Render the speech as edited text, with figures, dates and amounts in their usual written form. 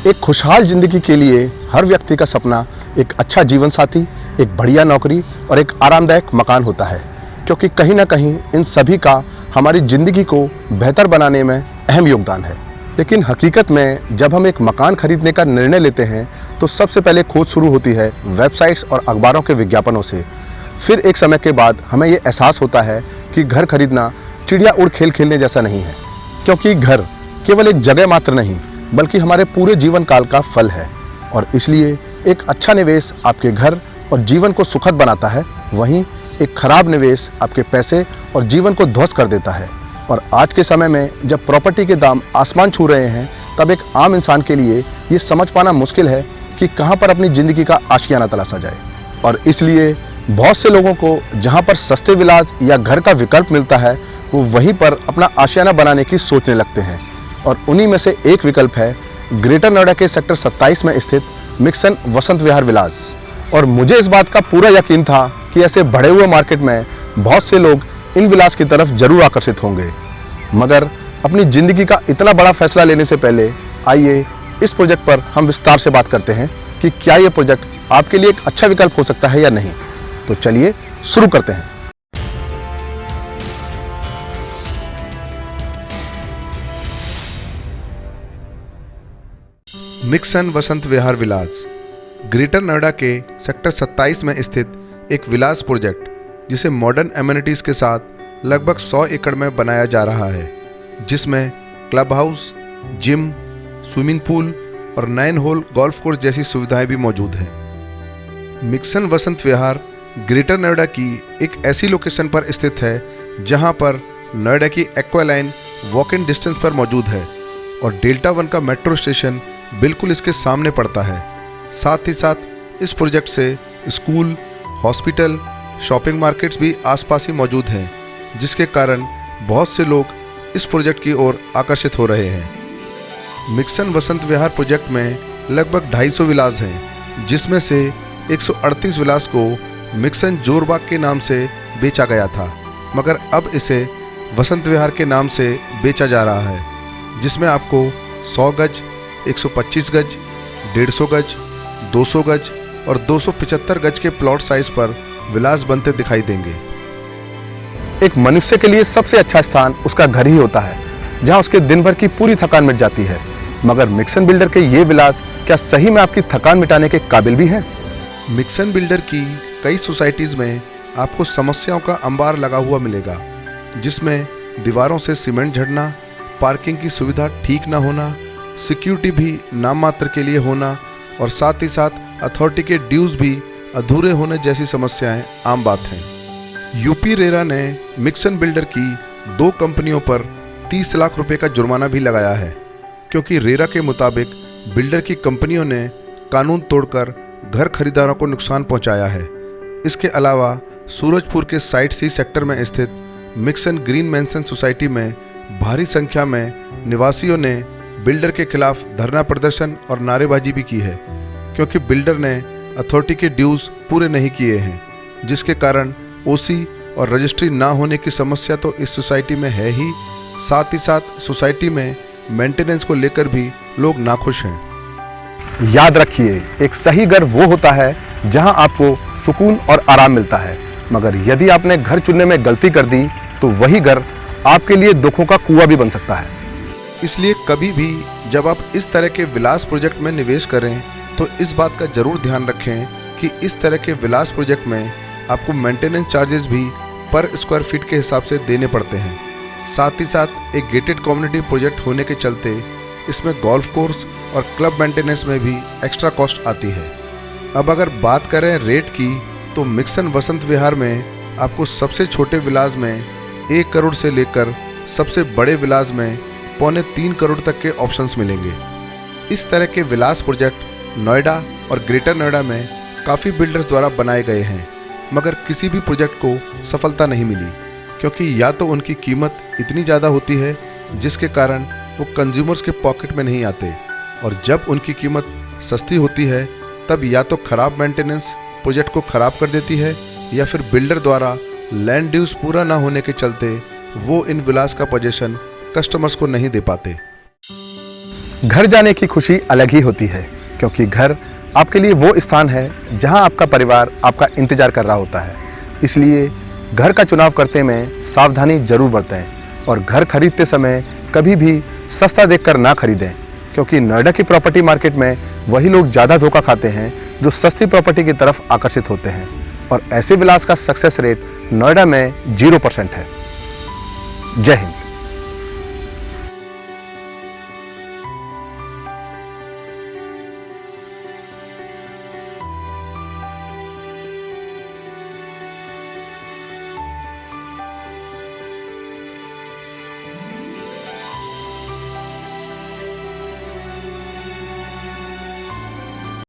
एक खुशहाल ज़िंदगी के लिए हर व्यक्ति का सपना एक अच्छा जीवन साथी, एक बढ़िया नौकरी और एक आरामदायक मकान होता है, क्योंकि कहीं ना कहीं इन सभी का हमारी ज़िंदगी को बेहतर बनाने में अहम योगदान है। लेकिन हकीकत में जब हम एक मकान खरीदने का निर्णय लेते हैं तो सबसे पहले खोज शुरू होती है वेबसाइट्स और अखबारों के विज्ञापनों से। फिर एक समय के बाद हमें ये एहसास होता है कि घर खरीदना चिड़िया उड़ खेल खेलने जैसा नहीं है, क्योंकि घर केवल एक जगह मात्र नहीं बल्कि हमारे पूरे जीवन काल का फल है। और इसलिए एक अच्छा निवेश आपके घर और जीवन को सुखद बनाता है, वहीं एक खराब निवेश आपके पैसे और जीवन को ध्वस्त कर देता है। और आज के समय में जब प्रॉपर्टी के दाम आसमान छू रहे हैं, तब एक आम इंसान के लिए ये समझ पाना मुश्किल है कि कहाँ पर अपनी ज़िंदगी का आशियाना तलाशा जाए। और इसलिए बहुत से लोगों को जहाँ पर सस्ते विलास या घर का विकल्प मिलता है, वो वहीं पर अपना आशियाना बनाने की सोचने लगते हैं। और उन्हीं में से एक विकल्प है ग्रेटर नोएडा के सेक्टर 27 में स्थित मिक्सन वसंत विहार विलास। और मुझे इस बात का पूरा यकीन था कि ऐसे बढ़े हुए मार्केट में बहुत से लोग इन विलास की तरफ जरूर आकर्षित होंगे। मगर अपनी ज़िंदगी का इतना बड़ा फैसला लेने से पहले आइए इस प्रोजेक्ट पर हम विस्तार से बात करते हैं कि क्या ये प्रोजेक्ट आपके लिए एक अच्छा विकल्प हो सकता है या नहीं। तो चलिए शुरू करते हैं। मिक्सन वसंत विहार विलास ग्रेटर नोएडा के सेक्टर 27 में स्थित एक विलास प्रोजेक्ट, जिसे मॉडर्न एमिनिटीज़ के साथ लगभग 100 एकड़ में बनाया जा रहा है, जिसमें club house, gym, swimming pool और 9 होल गोल्फ कोर्स जैसी सुविधाएं भी मौजूद हैं। मिक्सन वसंत विहार ग्रेटर नोएडा की एक ऐसी लोकेशन पर स्थित है जहां पर नोएडा की aqua line walk in distance पर मौजूद है और डेल्टा 1 का मेट्रो स्टेशन बिल्कुल इसके सामने पड़ता है। साथ ही साथ इस प्रोजेक्ट से स्कूल, हॉस्पिटल, शॉपिंग मार्केट्स भी आसपास ही मौजूद हैं, जिसके कारण बहुत से लोग इस प्रोजेक्ट की ओर आकर्षित हो रहे हैं। मिक्सन वसंत विहार प्रोजेक्ट में लगभग 250 विलास हैं, जिसमें से 138 विलास को मिक्सन जोरबाग के नाम से बेचा गया था, मगर अब इसे वसंत विहार के नाम से बेचा जा रहा है, जिसमें आपको 100 गज, 125 गज, 150 गज, 200 गज और 275 गज के प्लॉट साइज पर विलास बनते दिखाई देंगे। एक मनुष्य के लिए सबसे अच्छा स्थान उसका घर ही होता है, जहां उसके दिन भर की पूरी थकान मिट जाती है। मगर मिक्सन बिल्डर के ये विलास क्या सही में आपकी थकान मिटाने के काबिल भी हैं? मिक्सन बिल्डर की कई सोसाइटीज़ में आपको समस्याओं का अंबार लगा हुआ मिलेगा, जिसमें दीवारों से सीमेंट झड़ना, पार्किंग की सुविधा ठीक ना होना, सिक्योरिटी भी नाम मात्र के लिए होना और साथ ही साथ अथॉरिटी के ड्यूज भी अधूरे होने जैसी समस्याएं आम बात हैं। यूपी रेरा ने मिक्सन बिल्डर की 2 कंपनियों पर 30 लाख रुपए का जुर्माना भी लगाया है, क्योंकि रेरा के मुताबिक बिल्डर की कंपनियों ने कानून तोड़कर घर खरीदारों को नुकसान पहुंचाया है। इसके अलावा सूरजपुर के साइट सी सेक्टर में स्थित मिक्सन ग्रीन मैंसन सोसाइटी में भारी संख्या में निवासियों ने बिल्डर के खिलाफ धरना प्रदर्शन और नारेबाजी भी की है, क्योंकि बिल्डर ने अथॉरिटी के ड्यूज पूरे नहीं किए हैं, जिसके कारण ओसी और रजिस्ट्री ना होने की समस्या तो इस सोसाइटी में है ही, साथ ही साथ सोसाइटी में मेंटेनेंस को लेकर भी लोग नाखुश हैं। याद रखिए, एक सही घर वो होता है जहां आपको सुकून और आराम मिलता है, मगर यदि आपने घर चुनने में गलती कर दी तो वही घर आपके लिए दुखों का कुआं भी बन सकता है। इसलिए कभी भी जब आप इस तरह के विलास प्रोजेक्ट में निवेश करें तो इस बात का जरूर ध्यान रखें कि इस तरह के विलास प्रोजेक्ट में आपको मेंटेनेंस चार्जेस भी पर स्क्वायर फीट के हिसाब से देने पड़ते हैं। साथ ही साथ एक गेटेड कम्युनिटी प्रोजेक्ट होने के चलते इसमें गोल्फ कोर्स और क्लब मेंटेनेंस में भी एक्स्ट्रा कॉस्ट आती है। अब अगर बात करें रेट की, तो मिक्सन वसंत विहार में आपको सबसे छोटे विलास में 1 करोड़ से लेकर सबसे बड़े विलास में 2.25 करोड़ तक के ऑप्शंस मिलेंगे। इस तरह के विलास प्रोजेक्ट नोएडा और ग्रेटर नोएडा में काफ़ी बिल्डर्स द्वारा बनाए गए हैं, मगर किसी भी प्रोजेक्ट को सफलता नहीं मिली, क्योंकि या तो उनकी कीमत इतनी ज़्यादा होती है जिसके कारण वो कंज्यूमर्स के पॉकेट में नहीं आते, और जब उनकी कीमत सस्ती होती है तब या तो खराब मेंटेनेंस प्रोजेक्ट को ख़राब कर देती है, या फिर बिल्डर द्वारा लैंड ड्यूज पूरा ना होने के चलते वो इन विलास का पोजीशन कस्टमर्स को नहीं दे पाते। घर जाने की खुशी अलग ही होती है, क्योंकि घर आपके लिए वो स्थान है जहां आपका परिवार आपका इंतजार कर रहा होता है। इसलिए घर का चुनाव करते में सावधानी जरूर बरतें और घर खरीदते समय कभी भी सस्ता देखकर ना खरीदें, क्योंकि नोएडा की प्रॉपर्टी मार्केट में वही लोग ज़्यादा धोखा खाते हैं जो सस्ती प्रॉपर्टी की तरफ आकर्षित होते हैं, और ऐसे विलास का सक्सेस रेट नोएडा में 0% है। जय हिंद।